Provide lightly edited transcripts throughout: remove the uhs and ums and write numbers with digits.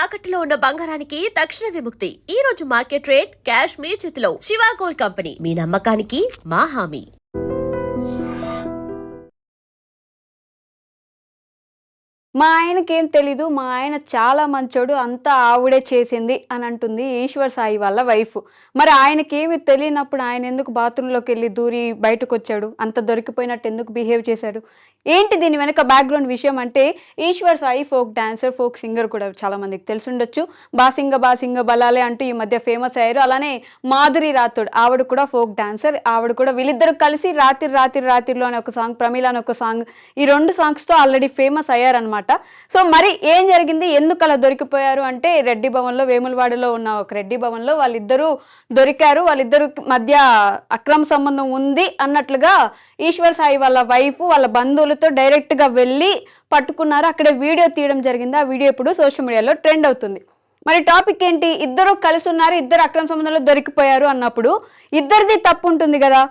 తాకట్టులో ఉన్న బంగారానికి తక్షణ విముక్తి. ఈ రోజు మార్కెట్ రేట్ క్యాష్ మీ చేతిలో. శివ గోల్డ్ కంపెనీ, మీ నమ్మకానికి మా హామీ. మా ఆయనకేం తెలీదు, మా ఆయన చాలా మంచోడు, అంతా ఆవిడే చేసింది అని అంటుంది ఈశ్వర్ సాయి వాళ్ళ వైఫ్. మరి ఆయనకేమి తెలియనప్పుడు ఆయన ఎందుకు బాత్రూంలోకి వెళ్ళి దూరి బయటకు వచ్చాడు? అంత దొరికిపోయినట్టు ఎందుకు బిహేవ్ చేశాడు? ఏంటి దీని వెనక బ్యాక్గ్రౌండ్ విషయం అంటే, Eshwar Sai folk dancer, folk singer కూడా చాలా మందికి తెలిసి ఉండొచ్చు. బాసింగ బాసింగ బలాలే అంటూ ఈ మధ్య ఫేమస్ అయ్యారు. అలానే మాధురి రాథోడ్, ఆవిడ కూడా ఫోక్ డాన్సర్. ఆవిడ కూడా వీళ్ళిద్దరు కలిసి రాత్రి రాత్రి రాత్రిలో అనే ఒక సాంగ్, ప్రమీల అనే ఒక సాంగ్, ఈ 2 సాంగ్స్తో ఆల్రెడీ ఫేమస్ అయ్యారనమాట. సో మరి ఏం జరిగింది, ఎందుకు అలా దొరికిపోయారు అంటే, రెడ్డి భవన్లో, వేములవాడలో ఉన్న ఒక రెడ్డి భవన్లో వాళ్ళిద్దరూ దొరికారు. వాళ్ళిద్దరు మధ్య అక్రమ సంబంధం ఉంది అన్నట్లుగా ఈశ్వర్ సాయి వాళ్ళ వైఫ్ వాళ్ళ బంధువులతో డైరెక్ట్గా వెళ్ళి పట్టుకున్నారు. అక్కడ వీడియో తీయడం జరిగింది. ఆ వీడియో ఇప్పుడు సోషల్ మీడియాలో ట్రెండ్ అవుతుంది. మరి టాపిక్ ఏంటి, ఇద్దరు కలిసి ఉన్నారు, ఇద్దరు అక్రమ సంబంధంలో దొరికిపోయారు అన్నప్పుడు ఇద్దరిది తప్పు ఉంటుంది కదా.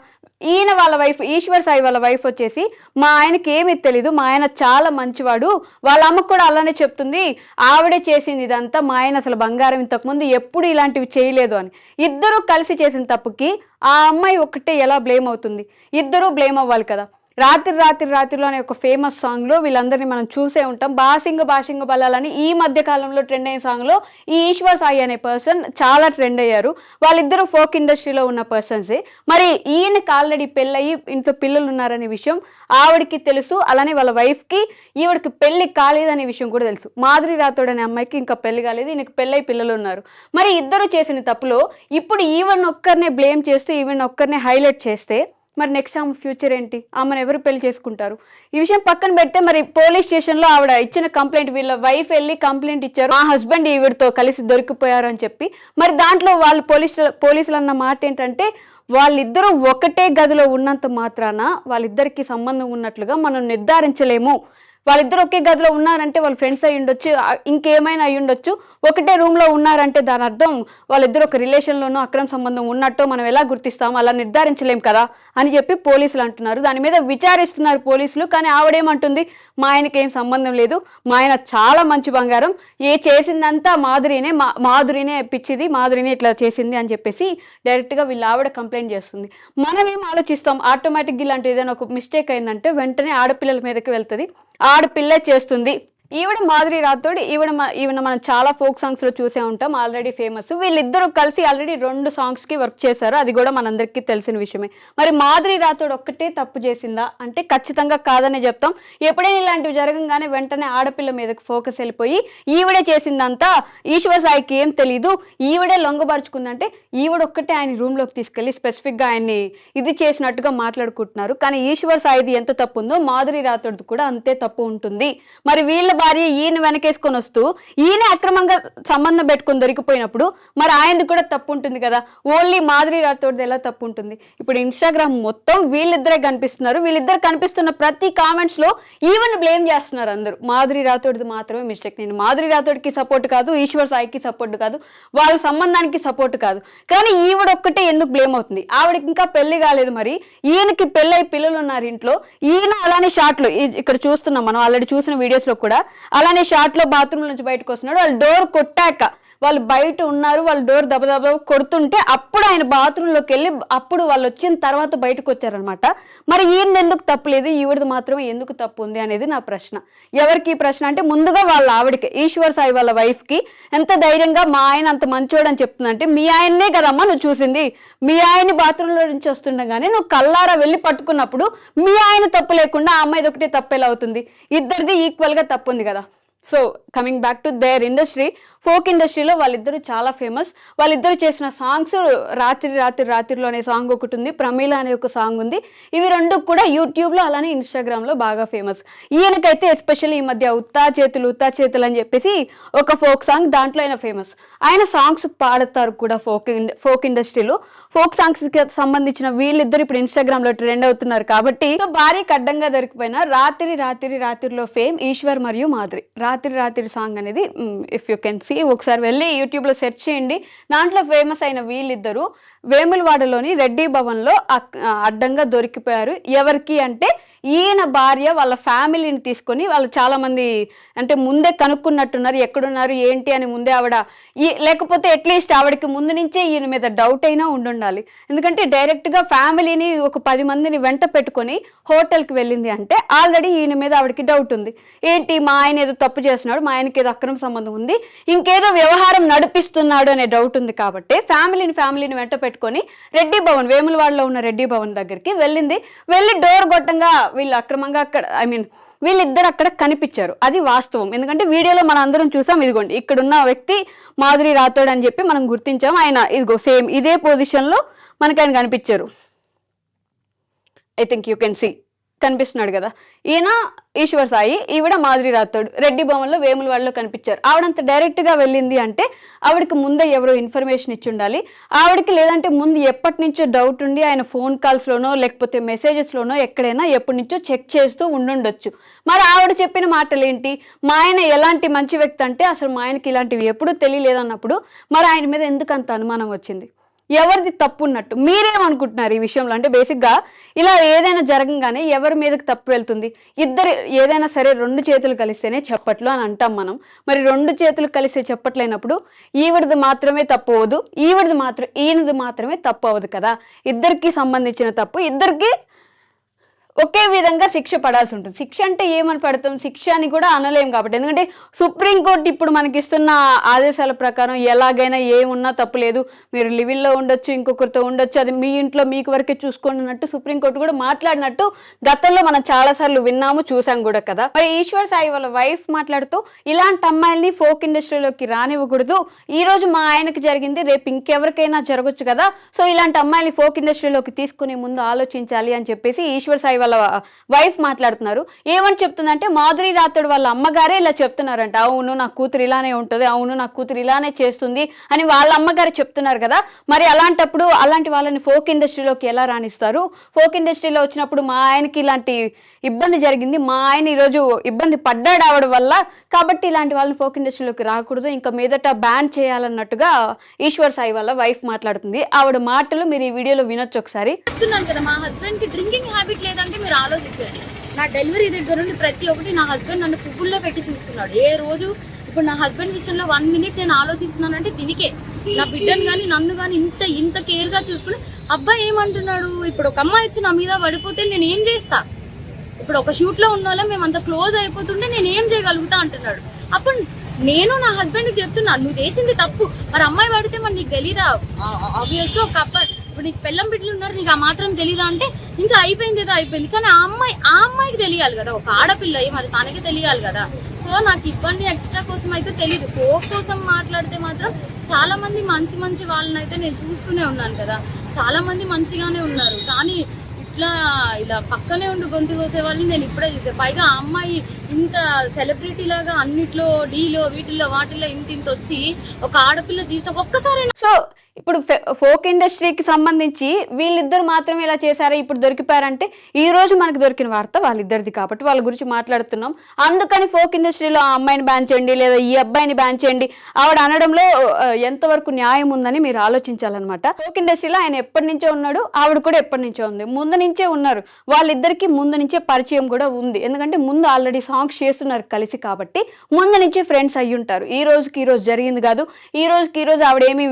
ఈయన వాళ్ళ వైఫ్, ఈశ్వర్ సాయి వాళ్ళ వైఫ్ వచ్చేసి, మా ఆయనకి ఏమీ తెలీదు, మా ఆయన చాలా మంచివాడు, వాళ్ళ అమ్మకు కూడా అలానే చెప్తుంది, ఆవిడే చేసింది ఇదంతా, మా ఆయన అసలు బంగారం ఇంతకుముందు ఎప్పుడు ఇలాంటివి చేయలేదు అని. ఇద్దరు కలిసి చేసిన తప్పుకి ఆ అమ్మాయి ఒక్కటే ఎలా బ్లేమ్ అవుతుంది? ఇద్దరూ బ్లేమ్ అవ్వాలి కదా. రాత్రి రాత్రి రాత్రిలో అనే ఒక ఫేమస్ సాంగ్లో వీళ్ళందరినీ మనం చూసే ఉంటాం. బాసింగ బాసింగ బలాలని ఈ మధ్య కాలంలో ట్రెండ్ అయిన సాంగ్లో ఈ ఈశ్వర్ సాయి అనే పర్సన్ చాలా ట్రెండ్ అయ్యారు. వాళ్ళిద్దరూ ఫోక్ ఇండస్ట్రీలో ఉన్న పర్సన్సే. మరి ఈయనకి ఆల్రెడీ పెళ్ళయి ఇంట్లో పిల్లలు ఉన్నారనే విషయం ఆవిడకి తెలుసు. అలానే వాళ్ళ వైఫ్కి ఈవిడికి పెళ్లి కాలేదనే విషయం కూడా తెలుసు. మాధురి రాథోడ్ అనే అమ్మాయికి ఇంకా పెళ్లి కాలేదు, ఈయనకి పెళ్ళయి పిల్లలు ఉన్నారు. మరి ఇద్దరు చేసిన తప్పులో ఇప్పుడు ఈవెన్ ఒక్కరినే బ్లేమ్ చేస్తూ, ఈవెన్ ఒక్కరినే హైలైట్ చేస్తే మరి నెక్స్ట్ ఆమె ఫ్యూచర్ ఏంటి? ఆమెను ఎవరు పెళ్లి చేసుకుంటారు? ఈ విషయం పక్కన పెడితే, మరి పోలీస్ స్టేషన్లో ఆవిడ ఇచ్చిన కంప్లైంట్, వీళ్ళ వైఫ్ వెళ్ళి కంప్లైంట్ ఇచ్చారు, మా హస్బెండ్ ఈవిడతో కలిసి దొరికిపోయారు అని చెప్పి. మరి దాంట్లో వాళ్ళు పోలీసులు అన్న మాట ఏంటంటే, వాళ్ళిద్దరూ ఒకటే గదిలో ఉన్నంత మాత్రాన వాళ్ళిద్దరికి సంబంధం ఉన్నట్లుగా మనం నిర్ధారించలేము. వాళ్ళిద్దరు ఒకే గదిలో ఉన్నారంటే వాళ్ళ ఫ్రెండ్స్ అయి ఉండొచ్చు, ఇంకేమైనా అయి ఉండొచ్చు. ఒకటే రూమ్లో ఉన్నారంటే దాని అర్థం వాళ్ళిద్దరు ఒక రిలేషన్లోనూ అక్రమ సంబంధం ఉన్నట్టు మనం ఎలా గుర్తిస్తాం? అలా నిర్ధారించలేం కదా అని చెప్పి పోలీసులు అంటున్నారు. దాని మీద విచారిస్తున్నారు పోలీసులు. కానీ ఆవిడేమంటుంది, మా ఆయనకి ఏం సంబంధం లేదు, మా ఆయన చాలా మంచి బంగారం, చేసిందంతా మాధురినే పిచ్చిది, మాధురినే ఇట్లా చేసింది అని చెప్పేసి డైరెక్ట్గా వీళ్ళ ఆవిడ కంప్లైంట్ చేస్తుంది. మనం ఏం ఆలోచిస్తాం, ఆటోమేటిక్గా ఇలాంటి ఏదైనా ఒక మిస్టేక్ అయిందంటే వెంటనే ఆడపిల్లల మీదకి వెళ్తుంది, ఆడపిల్లే చేస్తుంది. ఈవిడ మాధురి రాథోడ్, ఈవిడ మనం చాలా ఫోక్ సాంగ్స్లో చూసే ఉంటాం, ఆల్రెడీ ఫేమస్. వీళ్ళిద్దరూ కలిసి ఆల్రెడీ 2 సాంగ్స్కి వర్క్ చేశారు, అది కూడా మనందరికీ తెలిసిన విషయమే. మరి మాధురి రాథోడ్ ఒక్కటే తప్పు చేసిందా అంటే ఖచ్చితంగా కాదనే చెప్తాం. ఎప్పుడైనా ఇలాంటివి జరగంగానే వెంటనే ఆడపిల్ల మీదకి ఫోకస్ వెళ్ళిపోయి ఈవిడే చేసిందంతా, ఈశ్వర్ సాయికి ఏం తెలీదు, ఈవిడే లొంగబరుచుకుందంటే, ఈవిడ ఒక్కటే ఆయన రూమ్లోకి తీసుకెళ్ళి స్పెసిఫిక్గా ఆయన్ని ఇది చేసినట్టుగా మాట్లాడుకుంటున్నారు. కానీ ఈశ్వర్ సాయిది ఎంత తప్పు ఉందో మాధురి రాథోడ్ది కూడా అంతే తప్పు ఉంటుంది. మరి వీళ్ళ భార్య ఈయన వెనకేసుకొని వస్తూ ఈయన అక్రమంగా సంబంధం పెట్టుకొని దొరికిపోయినప్పుడు మరి ఆయనది కూడా తప్పు ఉంటుంది కదా. ఓన్లీ మాధురి రాథోడ్ది ఎలా తప్పు ఉంటుంది? ఇప్పుడు ఇన్స్టాగ్రామ్ మొత్తం వీళ్ళిద్దరే కనిపిస్తున్నారు. వీళ్ళిద్దరు కనిపిస్తున్న ప్రతి కామెంట్స్లో ఈవెన్ బ్లేమ్ చేస్తున్నారు అందరూ. మాధురి రాథోడ్ది మాత్రమే మిస్టేక్. నేను మాధురి రాథోడ్కి సపోర్ట్ కాదు, ఈశ్వర్ సాయికి సపోర్ట్ కాదు, వాళ్ళ సంబంధానికి సపోర్ట్ కాదు. కానీ ఈవిడ ఒక్కటే ఎందుకు బ్లేమ్ అవుతుంది? ఆవిడకి ఇంకా పెళ్లి కాలేదు, మరి ఈయనకి పెళ్ళై పిల్లలు ఉన్నారు ఇంట్లో. ఈయన అలానే షాట్లు ఇక్కడ చూస్తున్నాం మనం, ఆల్రెడీ చూసిన వీడియోస్లో కూడా అలానే షాట్ లో బాత్రూమ్ నుంచి బయటకు వస్తున్నాడు. వాళ్ళు డోర్ కొట్టాక వాళ్ళు బయట ఉన్నారు, వాళ్ళు డోర్ దబదబ కొడుతుంటే అప్పుడు ఆయన బాత్రూంలోకి వెళ్ళి అప్పుడు వాళ్ళు వచ్చిన తర్వాత బయటకు వచ్చారనమాట. మరి ఈయన ఎందుకు తప్పులేదు, ఈవిడది మాత్రమే ఎందుకు తప్పు ఉంది అనేది నా ప్రశ్న. ఎవరికి ఈ ప్రశ్న అంటే, ముందుగా వాళ్ళ ఆవిడకి, ఈశ్వర్ సాయి వాళ్ళ వైఫ్కి ఎంత ధైర్యంగా మా ఆయన అంత మంచోడు అని చెప్తుందంటే, మీ ఆయన్నే కదమ్మా నువ్వు చూసింది, మీ ఆయన్ని బాత్రూంలో నుంచి వస్తుండగానే నువ్వు కల్లారా వెళ్ళి పట్టుకున్నప్పుడు మీ ఆయన తప్పు లేకుండా ఆ అమ్మాయిది ఒకటే తప్పు ఎలా అవుతుంది? ఇద్దరిది ఈక్వల్గా తప్పు ఉంది కదా. So coming back to their industry, folk ఇండస్ట్రీలో వాళ్ళిద్దరూ చాలా ఫేమస్. వాళ్ళిద్దరు చేసిన సాంగ్స్ రాత్రి రాత్రి రాత్రిలో అనే సాంగ్ ఒకటి ఉంది, ప్రమీల అనే ఒక సాంగ్ ఉంది. ఇవి 2 కూడా యూట్యూబ్లో అలానే ఇన్స్టాగ్రామ్లో బాగా ఫేమస్. ఈయనకైతే ఎస్పెషల్లీ ఈ మధ్య ఉత్తా చేతులు అని చెప్పేసి ఒక ఫోక్ సాంగ్, దాంట్లో ఆయన ఫేమస్. ఆయన సాంగ్స్ పాడతారు కూడా ఫోక్ ఇండస్ట్రీలో. ఫోక్ సాంగ్స్కి సంబంధించిన వీళ్ళిద్దరు ఇప్పుడు ఇన్స్టాగ్రామ్లో ట్రెండ్ అవుతున్నారు. కాబట్టి భారీకి అడ్డంగా దొరికిపోయిన రాత్రిలో ఫేమ్ ఈశ్వర్ మరియు మాధురి. రాత్రి సాంగ్ అనేది ఇఫ్ యూ కెన్ సీ, ఒకసారి వెళ్ళి యూట్యూబ్లో సెర్చ్ చేయండి. దాంట్లో ఫేమస్ అయిన వీళ్ళిద్దరూ వేములవాడలోని రెడ్డి భవన్లో అడ్డంగా దొరికిపోయారు. ఎవరికి అంటే ఈయన భార్య వాళ్ళ ఫ్యామిలీని తీసుకొని వాళ్ళు చాలామంది అంటే ముందే కనుక్కున్నట్టున్నారు, ఎక్కడున్నారు ఏంటి అని ముందే ఆవిడ లేకపోతే అట్లీస్ట్ ఆవిడకి ముందు నుంచే ఈయన మీద డౌట్ అయినా ఉండాలి. ఎందుకంటే డైరెక్ట్గా ఫ్యామిలీని ఒక 10 మందిని వెంట పెట్టుకొని హోటల్కి వెళ్ళింది అంటే ఆల్రెడీ ఈయన మీద ఆవిడకి డౌట్ ఉంది. ఏంటి మా ఆయన ఏదో తప్పు చేస్తున్నాడు, మా ఆయనకి ఏదో అక్రమ సంబంధం ఉంది, ఇంకేదో వ్యవహారం నడిపిస్తున్నాడు అనే డౌట్ ఉంది కాబట్టి ఫ్యామిలీని వెంట పెట్టుకొని రెడ్డి భవన్, వేములవాడలో ఉన్న రెడ్డి భవన్ దగ్గరికి వెళ్ళి డోర్ గొట్టంగా వీళ్ళు అక్రమంగా అక్కడ వీళ్ళిద్దరు అక్కడ కనిపించారు. అది వాస్తవం. ఎందుకంటే వీడియోలో మనం అందరం చూసాం. ఇదిగోండి ఇక్కడున్న వ్యక్తి మాధురి రాథోడ్ అని చెప్పి మనం గుర్తించాం. ఆయన ఇదిగో సేమ్ ఇదే పొజిషన్లో మనకి ఆయన కనిపించారు. I think you can see కనిపిస్తున్నాడు కదా, ఈయన ఈశ్వర్ సాయి, ఈవిడ మాధురి రాథోడ్ రెడ్డి భవన్లో వేములవాడలో కనిపించారు. ఆవిడంత డైరెక్ట్గా వెళ్ళింది అంటే ఆవిడకి ముందే ఎవరో ఇన్ఫర్మేషన్ ఇచ్చి ఉండాలి ఆవిడకి, లేదంటే ముందు ఎప్పటి నుంచో డౌట్ ఉండి ఆయన ఫోన్ కాల్స్లోనో లేకపోతే మెసేజెస్లోనో ఎక్కడైనా ఎప్పటి నుంచో చెక్ చేస్తూ ఉండుండొచ్చు. మరి ఆవిడ చెప్పిన మాటలు ఏంటి, మా ఆయన ఎలాంటి మంచి వ్యక్తి అంటే అసలు మా ఆయనకి ఇలాంటివి ఎప్పుడూ తెలియలేదన్నప్పుడు మరి ఆయన మీద ఎందుకు అంత అనుమానం వచ్చింది? ఎవరిది తప్పు ఉన్నట్టు మీరేమనుకుంటున్నారు ఈ విషయంలో? అంటే బేసిక్గా ఇలా ఏదైనా జరగంగానే ఎవరి మీదకి తప్పు వెళ్తుంది? ఇద్దరు ఏదైనా సరే 2 చేతులు కలిస్తేనే చప్పట్లు అని అంటాం మనం. మరి 2 చేతులు కలిసే చప్పట్లైనప్పుడు ఈవిడది మాత్రమే తప్పు అవ్వదు, ఈయనది మాత్రమే తప్పు అవ్వదు కదా. ఇద్దరికి సంబంధించిన తప్పు ఇద్దరికి ఒకే విధంగా శిక్ష పడాల్సి ఉంటుంది. శిక్ష అంటే ఏమని పడతాం, శిక్ష అని కూడా అనలేం కాబట్టి. ఎందుకంటే సుప్రీంకోర్టు ఇప్పుడు మనకి ఇస్తున్న ఆదేశాల ప్రకారం ఎలాగైనా ఏమున్నా తప్పు లేదు, మీరు లివిల్లో ఉండొచ్చు, ఇంకొకరితో ఉండొచ్చు, అది మీ ఇంట్లో మీకు వరకే చూసుకున్నట్టు సుప్రీంకోర్టు కూడా మాట్లాడినట్టు గతంలో మనం చాలాసార్లు విన్నాము, చూసాం కూడా కదా. మరి ఈశ్వర్ సాయి వాళ్ళ వైఫ్ మాట్లాడుతూ ఇలాంటి అమ్మాయిల్ని ఫోక్ ఇండస్ట్రీలోకి రానివ్వకూడదు, ఈ రోజు మా ఆయనకి జరిగింది రేపు ఇంకెవరికైనా జరగచ్చు కదా, సో ఇలాంటి అమ్మాయిల్ని ఫోక్ ఇండస్ట్రీలోకి తీసుకునే ముందు ఆలోచించాలి అని చెప్పేసి ఈశ్వర్ సాయి వాళ్ళ వైఫ్ మాట్లాడుతున్నారు. ఏమని చెప్తుందంటే మాధురి రాథోడ్ వాళ్ళ అమ్మగారే ఇలా చెప్తున్నారంట, అవును నా కూతురు ఇలానే ఉంటుంది, అవును నా కూతురు ఇలానే చేస్తుంది అని వాళ్ళ అమ్మగారు చెప్తున్నారు కదా. మరి అలాంటప్పుడు అలాంటి వాళ్ళని ఫోక్ ఇండస్ట్రీలోకి ఎలా రాణిస్తారు? ఫోక్ ఇండస్ట్రీలో వచ్చినప్పుడు మా ఆయనకి ఇలాంటి ఇబ్బంది జరిగింది, మా ఆయన ఈరోజు ఇబ్బంది పడ్డాడు ఆవిడ వల్ల, కాబట్టి ఇలాంటి వాళ్ళని ఫోక్ ఇండస్ట్రీలోకి రాకూడదు, ఇంకా మీదట బ్యాన్ చేయాలన్నట్టుగా ఈశ్వర్ సాయి వాళ్ళ వైఫ్ మాట్లాడుతుంది. ఆవిడ మాటలు మీరు ఈ వీడియోలో వినొచ్చు ఒకసారి. చెప్తున్నాను కదా, మా హస్బెండ్ కి డ్రింకింగ్ హ్యాబిట్ లేదంటే మీరు ఆలోచించండి. నా డెలివరీ దగ్గర నుండి ప్రతి ఒక్కటి నా హస్బెండ్ నన్ను పువ్వుల్లో పెట్టి చూస్తున్నాడు. ఏ రోజు ఇప్పుడు నా హస్బెండ్ విషయంలో 1 మినిట్ నేను ఆలోచిస్తున్నానంటే దీనికే, నా బిడ్డను కానీ నన్ను కానీ ఇంత కేర్ గా చూసుకుని అబ్బాయి ఏమంటున్నాడు, ఇప్పుడు ఒక అమ్మాయి వచ్చి నా మీద పడిపోతే నేను ఏం చేస్తా, ఇప్పుడు ఒక షూట్ లో ఉన్న వాళ్ళం మేము అంత క్లోజ్ అయిపోతుంటే నేను ఏం చేయగలుగుతా అంటున్నాడు. అప్పుడు నేను నా హస్బెండ్ కి చెప్తున్నా, నువ్వు చేసింది తప్పు, మరి అమ్మాయి పడితే మరి నీకు తెలీదా, ఆబ్వియస్ ఒక అబ్బాయి ఇప్పుడు నీకు పెళ్ళం బిడ్డలు ఉన్నారు నీకు ఆ మాత్రం తెలీదా అంటే ఇంకా అయిపోయింది ఏదో అయిపోయింది. కానీ ఆ అమ్మాయికి తెలియాలి కదా, ఒక ఆడపిల్ల మరి తనకి తెలియాలి కదా. సో నాకు ఇబ్బంది ఎక్స్ట్రా కోసం అయితే తెలీదు, ఫోక్ కోసం మాట్లాడితే మాత్రం చాలా మంది మంచి వాళ్ళని అయితే నేను చూస్తూనే ఉన్నాను కదా, చాలా మంది మంచిగానే ఉన్నారు. కానీ ఇలా పక్కనే ఉండి గొంతు కోసే వాళ్ళని నేను ఇప్పుడే చూసే. పైగా ఆ అమ్మాయి ఇంత సెలబ్రిటీ లాగా అన్నిట్లో డీలో వీటిల్లో వాటిల్లో ఇంత వచ్చి ఒక ఆడపిల్ల జీవితం ఒక్కసారి. సో ఇప్పుడు ఫోక్ ఇండస్ట్రీకి సంబంధించి వీళ్ళిద్దరు మాత్రమే ఇలా చేశారా, ఇప్పుడు దొరికిపోయారంటే ఈ రోజు మనకు దొరికిన వార్త వాళ్ళిద్దరిది కాబట్టి వాళ్ళ గురించి మాట్లాడుతున్నాం. అందుకని ఫోక్ ఇండస్ట్రీలో ఆ అమ్మాయిని బ్యాన్ చేయండి లేదా ఈ అబ్బాయిని బ్యాన్ చేయండి ఆవిడ అనడంలో ఎంతవరకు న్యాయం ఉందని మీరు ఆలోచించాలన్నమాట. ఫోక్ ఇండస్ట్రీలో ఆయన ఎప్పటి నుంచో ఉన్నాడు, ఆవిడ కూడా ఎప్పటి నుంచో ఉంది, ముందు నుంచే ఉన్నారు, వాళ్ళిద్దరికి ముందు నుంచే పరిచయం కూడా ఉంది. ఎందుకంటే ముందు ఆల్రెడీ సాంగ్స్ చేస్తున్నారు కలిసి కాబట్టి ముందు నుంచే ఫ్రెండ్స్ అయ్యి ఉంటారు. ఈ రోజుకి జరిగింది కాదు, ఈ రోజు ఆవిడేమి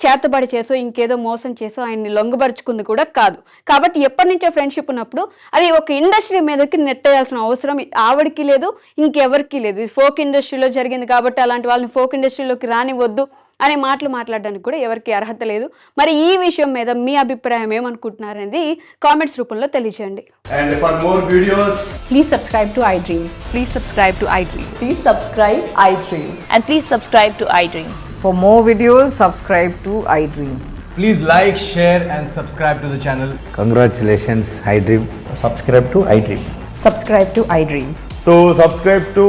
చేతబడి చేసో ఇంకేదో మోసం చేసో ఆయన్ని లొంగబరుచుకుంది కూడా కాదు. కాబట్టి ఎప్పటి నుంచో ఫ్రెండ్షిప్ ఉన్నప్పుడు అది ఒక ఇండస్ట్రీ మీదకి నెట్టేయాల్సిన అవసరం ఆవిడకి లేదు, ఇంకెవరికి లేదు. ఇది ఫోక్ ఇండస్ట్రీలో జరిగింది కాబట్టి అలాంటి వాళ్ళని ఫోక్ ఇండస్ట్రీలోకి రానివద్దు అనే మాటలు మాట్లాడడానికి కూడా ఎవరికి అర్హత లేదు. మరి ఈ విషయం మీద మీ అభిప్రాయం ఏమనుకుంటున్నారు అనేది కామెంట్స్ రూపంలో తెలియజేయండి. And for more videos, Please subscribe to iDream. Please subscribe to iDream. Please subscribe iDream. And please subscribe to iDream. For more videos, subscribe to iDream. please like, share and subscribe to the channel. Congratulations, iDream. Subscribe to iDream. Subscribe to iDream. So subscribe to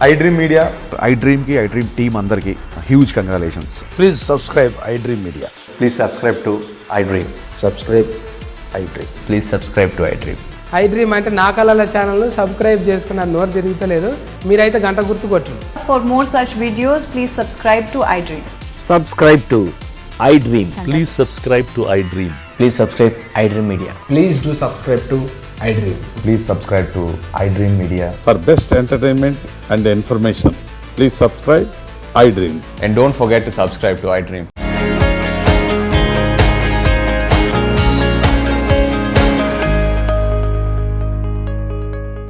iDream Media. iDream ki iDream team andarki huge congratulations. Please subscribe iDream Media. Please subscribe to iDream. Subscribe iDream. Please subscribe to iDream. iDream అంటే నా కళల channel subscribe చేసుకున్న నోరు తిరుగుతలేదు, మీరైతే గంట గుర్తు కొట్టండి. For more such videos, please subscribe to iDream. Subscribe to iDream. Please subscribe to iDream. Please subscribe iDream Media. Please do subscribe to iDream. Please subscribe to iDream Media. For best entertainment and information, please subscribe iDream. And don't forget to subscribe to iDream.